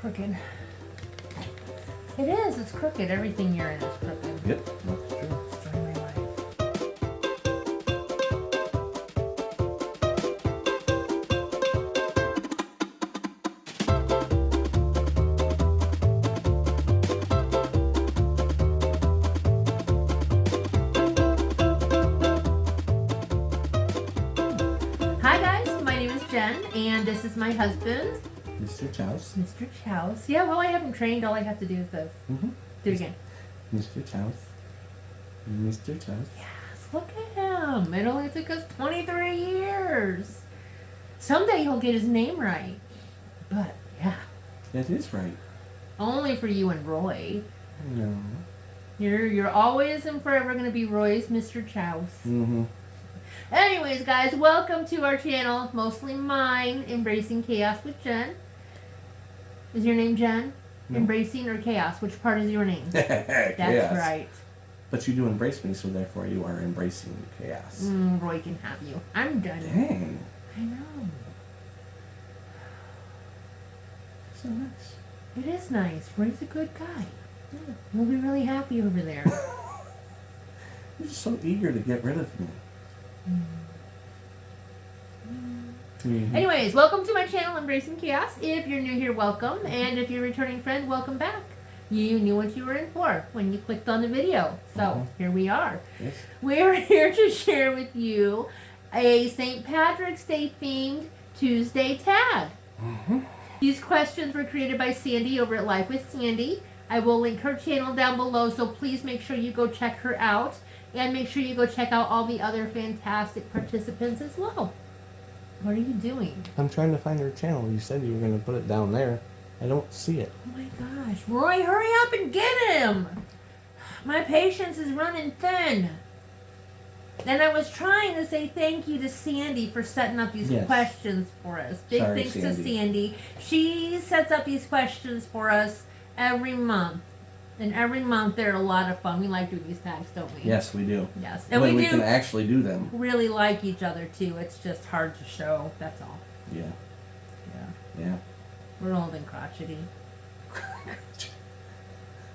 crooked. It is. It's crooked. Everything you're in is crooked. Yep, that's true. Destroying my life. Hi guys, my name is Jen, and this is my husband, Mr. Chouse. Mr. Chouse. Yeah, well, I have him trained. All I have to do is this. Mm-hmm. Do it again. Mr. Chouse. Mr. Chouse. Yes, look at him. It only took us 23 years. Someday he'll get his name right. But, yeah. That is right. Only for you and Roy. No. You're always and forever going to be Roy's Mr. Chouse. Mm-hmm. Anyways, guys, welcome to our channel. Mostly mine, Embracing Chaos with Jen. Is your name Jen? No. Embracing or Chaos? Which part is your name? That's Chaos. right. But you do embrace me, so therefore you are embracing chaos. Roy can have you. I'm done. Dang. I know. So nice. It is nice. Roy's a good guy. We'll be really happy over there. You're so eager to get rid of me. Mm-hmm. Anyways, welcome to my channel, Embracing Chaos. If you're new here, welcome. And if you're a returning friend, welcome back. You knew what you were in for when you clicked on the video. So, here we are. Yes. We're here to share with you a St. Patrick's Day themed Tuesday tag. Mm-hmm. These questions were created by Sandy over at Life with Sandy. I will link her channel down below, so please make sure you go check her out. And make sure you go check out all the other fantastic participants as well. What are you doing? I'm trying to find her channel. You said you were going to put it down there. I don't see it. Oh my gosh. Roy, hurry up and get him! My patience is running thin. And I was trying to say thank you to Sandy for setting up these questions for us. Big Sorry, thanks to Sandy. Sandy. She sets up these questions for us every month. And every month they're a lot of fun. We like doing these tags, don't we? Yes, we do. Yes. And when we do can actually do them. really like each other too. It's just hard to show. That's all. Yeah. Yeah. Yeah. We're old and crotchety.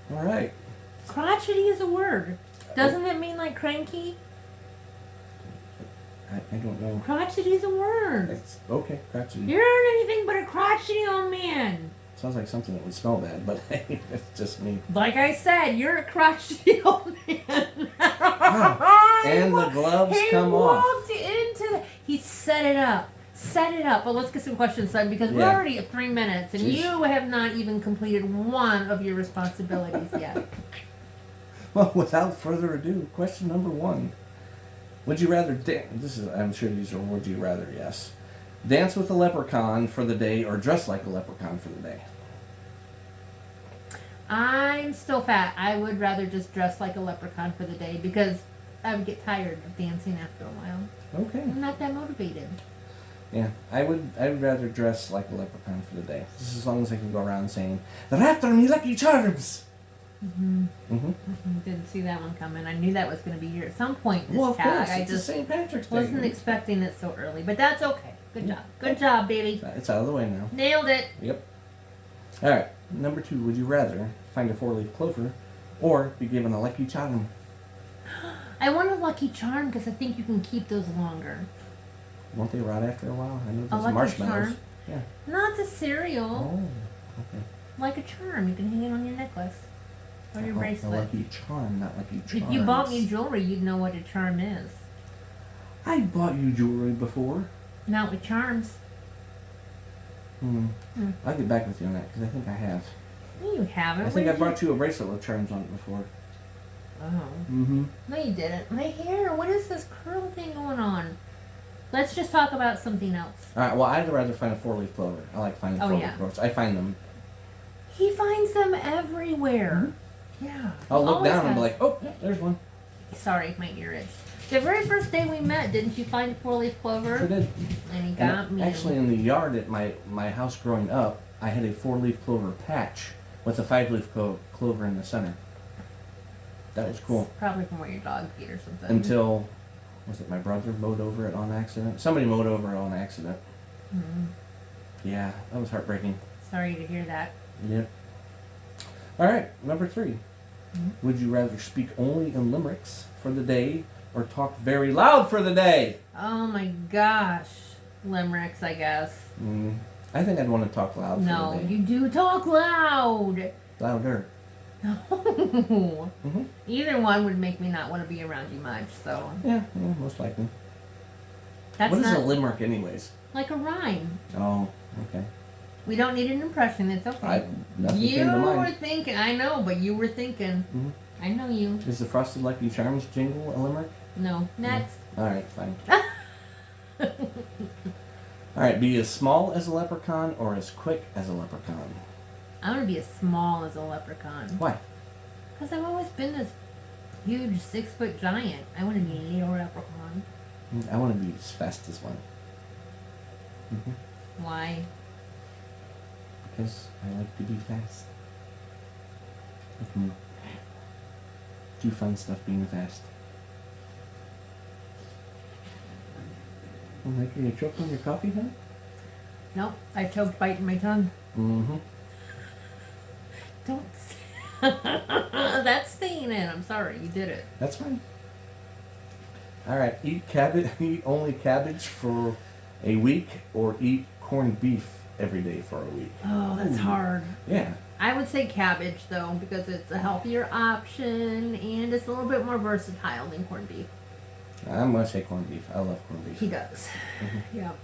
All right. Crotchety is a word. Doesn't it mean like cranky? I don't know. Crotchety is a word. It's okay, crotchety. You aren't anything but a crotchety old man. Sounds like something that would smell bad, but hey, that's just me. Like I said, you're a crotchety old man. And the gloves come off. He walked into he set it up. Set it up. Well, let's get some questions done because we're Yeah. already at 3 minutes and Jeez. you have not even completed one of your responsibilities yet. Well, without further ado, question number 1. Would you rather I'm sure these are would you rather, yes. Dance with a leprechaun for the day or dress like a leprechaun for the day? I'm still fat. I would rather just dress like a leprechaun for the day because I would get tired of dancing after a while. Okay. I'm not that motivated. Yeah, I would rather dress like a leprechaun for the day. Just as long as I can go around saying, "They're after me, Lucky Charms." Didn't see that one coming. I knew that was going to be here at some point. This Well, of tag. course, I it's just St. Patrick's Day. wasn't expecting it so early, but that's okay. Good job. Good job, baby. It's out of the way now. Nailed it. Yep. All right. Number 2. Would you rather find a 4-leaf clover or be given a Lucky Charm? I want a Lucky Charm because I think you can keep those longer. Won't they rot after a while? I know A those Lucky marshmallows. Charm? Yeah. Not the cereal. Oh. Okay. Like a charm. You can hang it on your necklace or your A bracelet. Lucky Charm, not Lucky Charms. If you bought me jewelry, you'd know what a charm is. I bought you jewelry before. Not with charms. I'll get back with you on that because I think I have. No, you haven't. I think I brought you a bracelet with charms on it before. Oh. Mm-hmm. No, you didn't. My hair. What is this curl thing going on? Let's just talk about something else. All right. Well, I'd rather find a 4-leaf clover. I like finding 4-leaf clovers. I find them. He finds them everywhere. Yeah. I'll look Always down and be has. like, oh, yeah, there's one. Sorry, my ear itched. The very first day we met, didn't you find a 4-leaf clover? Sure did. And he got me. Actually, in the yard at my house growing up, I had a 4-leaf clover patch with a 5-leaf clover in the center. That was cool. Probably from where your dog peed or something. Until, was it my brother mowed over it on accident? Somebody mowed over it on accident. Mm-hmm. Yeah, that was heartbreaking. Sorry to hear that. Yep. All right, number 3. Mm-hmm. Would you rather speak only in limericks for the day or talk very loud for the day? Oh my gosh. Limericks, I guess. I think I'd want to talk loud for No, the day. you do talk loud. Louder. No. Mm-hmm. Either one would make me not want to be around you much, so. Yeah, most likely. That's What is not a limerick anyways? like a rhyme. Oh, okay. We don't need an impression, it's okay. Nothing You came to were mind. thinking, I know, but you were thinking. Mhm. I know you. Is the Frosted Lucky Charms jingle a limerick? No. Next. All right, fine. All right, be as small as a leprechaun or as quick as a leprechaun. I want to be as small as a leprechaun. Why? Because I've always been this huge 6-foot giant. I want to be a little leprechaun. I want to be as fast as one. Why? Because I like to be fast. I can do fun stuff being fast. I'm making you choke on your coffee, huh? Nope. I choked biting my tongue. Mm-hmm. Don't. That's staying in. I'm sorry. You did it. That's fine. All right, eat only cabbage for a week, or eat corned beef every day for a week. Oh, that's hard. Yeah. I would say cabbage, though, because it's a healthier option and it's a little bit more versatile than corned beef. I'm gonna say corned beef. I love corned beef. He does. Yep.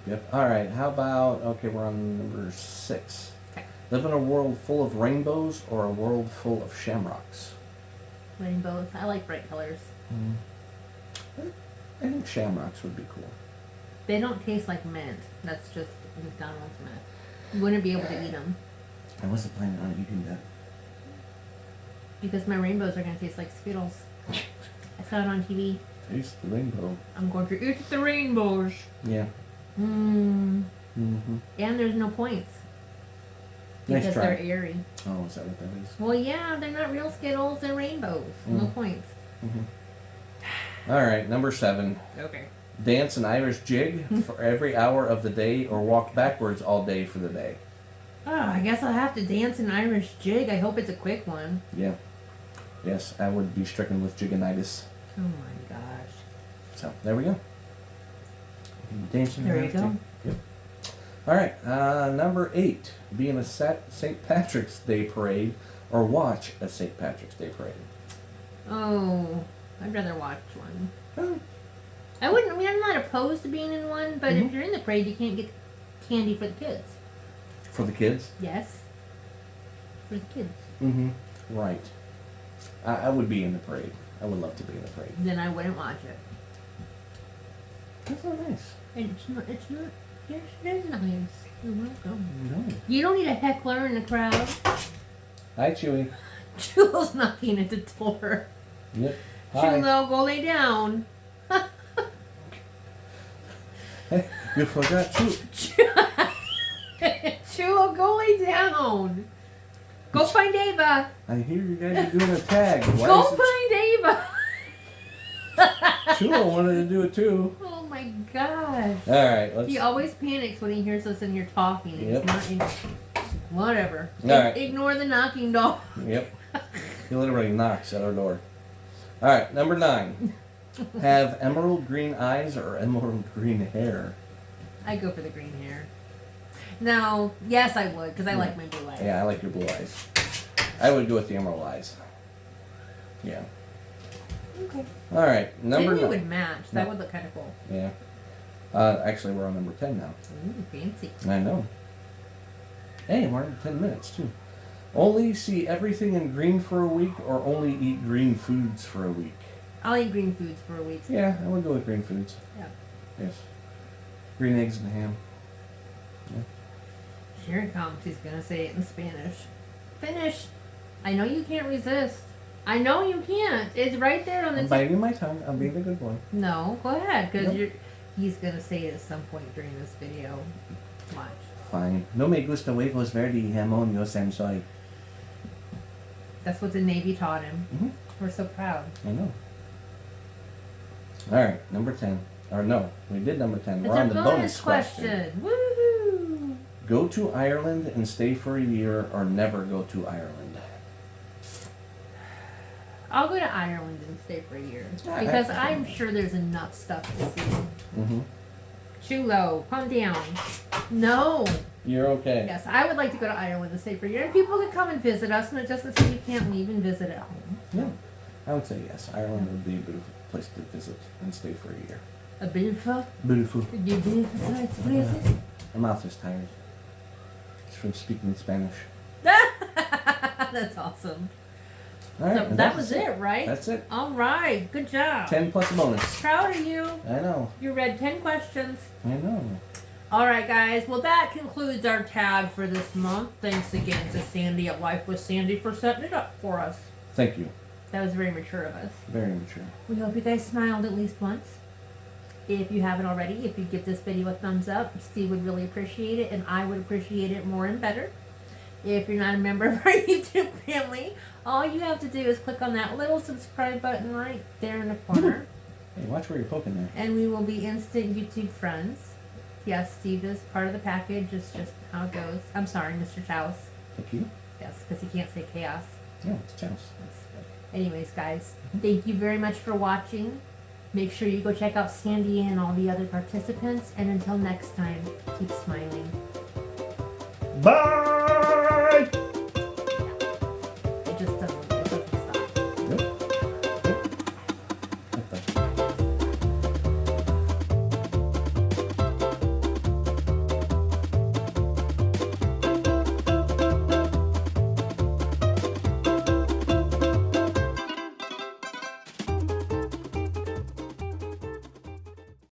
Yep. All right. How about we're on number 6. Okay. Live in a world full of rainbows or a world full of shamrocks. Rainbows. I like bright colors. I think shamrocks would be cool. They don't taste like mint. That's just McDonald's mint. You wouldn't be able to eat them I wasn't planning on eating that. because my rainbows are going to taste like Skittles. I saw it on TV. Taste the rainbow. I'm going to eat the rainbows. Yeah. Mmm. Mm-hmm. And there's no points. Nice Because try. they're airy. Oh, is that what that is? Well, yeah, they're not real Skittles. They're rainbows. No points. All right, number 7. Okay. Dance an Irish jig for every hour of the day, or walk backwards all day for the day. Oh, I guess I'll have to dance an Irish jig. I hope it's a quick one. Yeah. Yes, I would be stricken with jigonitis. Oh my gosh. So there we go. Dancing There Irish you go. jig. Yep. All right, number 8. Be in a St. Patrick's Day parade, or watch a St. Patrick's Day parade. Oh, I'd rather watch one. Oh, I wouldn't. I mean, I'm not opposed to being in one, but if you're in the parade, you can't get candy for the kids. for the kids? Yes. For the kids. Mm-hmm. Right. I would be in the parade. I would love to be in the parade. Then I wouldn't watch it. That's so nice. It's not. It's not. Yes, it is nice. You're welcome. No. You don't need a heckler in the crowd. Hi, Chewy. Julio's knocking at the door. Yep. Hi. Julio, go lay down. Hey, you forgot Chew. Chulo, go lay down. Go find Ava. I hear you guys are doing a tag. Why Go is it find Ava. Chulo wanted to do it too. Oh my gosh. All right, let's. He always panics when he hears us in here talking. Yep. It's not in. Whatever. All right. Ignore the knocking dog. Yep. He literally knocks at our door. All right, number 9. Have emerald green eyes or emerald green hair? I go for the green hair. No, yes, I would, because I like my blue eyes. Yeah, I like your blue eyes. I would go with the emerald eyes. Yeah. Okay. All right, number Maybe we 9. would match. That No. would look kind of cool. Yeah. Actually, we're on number 10 now. Ooh, fancy. I know. Hey, we're in 10 minutes too. Only see everything in green for a week, or only eat green foods for a week? I'll eat green foods for a week. Yeah, I would go with green foods. Yeah. Yes. Green eggs and ham. Here it comes. He's going to say it in Spanish. Finish. I know you can't resist. I know you can't. It's right there on the I'm tip. biting my tongue. I'm being a good boy. No, go ahead, because Nope. he's going to say it at some point during this video. Watch. Fine. No me gusta huevos verde y jamón, yo soy. That's what the Navy taught him. Mhm. We're so proud. I know. All right, number 10. Or no, we did number 10. It's We're a on the bonus question. Woohoo! Go to Ireland and stay for a year, or never go to Ireland. I'll go to Ireland and stay for a year. Yeah, Because that's- I'm sure there's enough stuff to see. Mm-hmm. Chulo, calm down. No. You're okay. Yes, I would like to go to Ireland and stay for a year. And people can come and visit us, and it doesn't say you can't leave and visit at home. Yeah, I would say yes. Ireland would be a beautiful place to visit and stay for a year. A beautiful. Beautiful. Beautiful places. My mouth is tired. It's from speaking Spanish. That's awesome. All right, So and that was it, right? That's it. All right. Good job. 10 plus a bonus. Proud of you. I know. You read 10 questions. I know. All right, guys. Well, that concludes our tag for this month. Thanks again to Sandy at Life with Sandy for setting it up for us. Thank you. That was very mature of us. Very mature. We hope you guys smiled at least once. If you haven't already, if you give this video a thumbs up, Steve would really appreciate it, and I would appreciate it more and better. If you're not a member of our YouTube family, all you have to do is click on that little subscribe button right there in the corner, Hey, watch where you're poking there. and we will be instant YouTube friends. Yes, Steve is part of the package. It's just how it goes. I'm sorry, Mr. Chouse. Thank you. Yes, because he can't say chaos. Yeah, it's a chance. Anyways, guys, thank you very much for watching. Make sure you go check out Sandy and all the other participants. And until next time, keep smiling. Bye!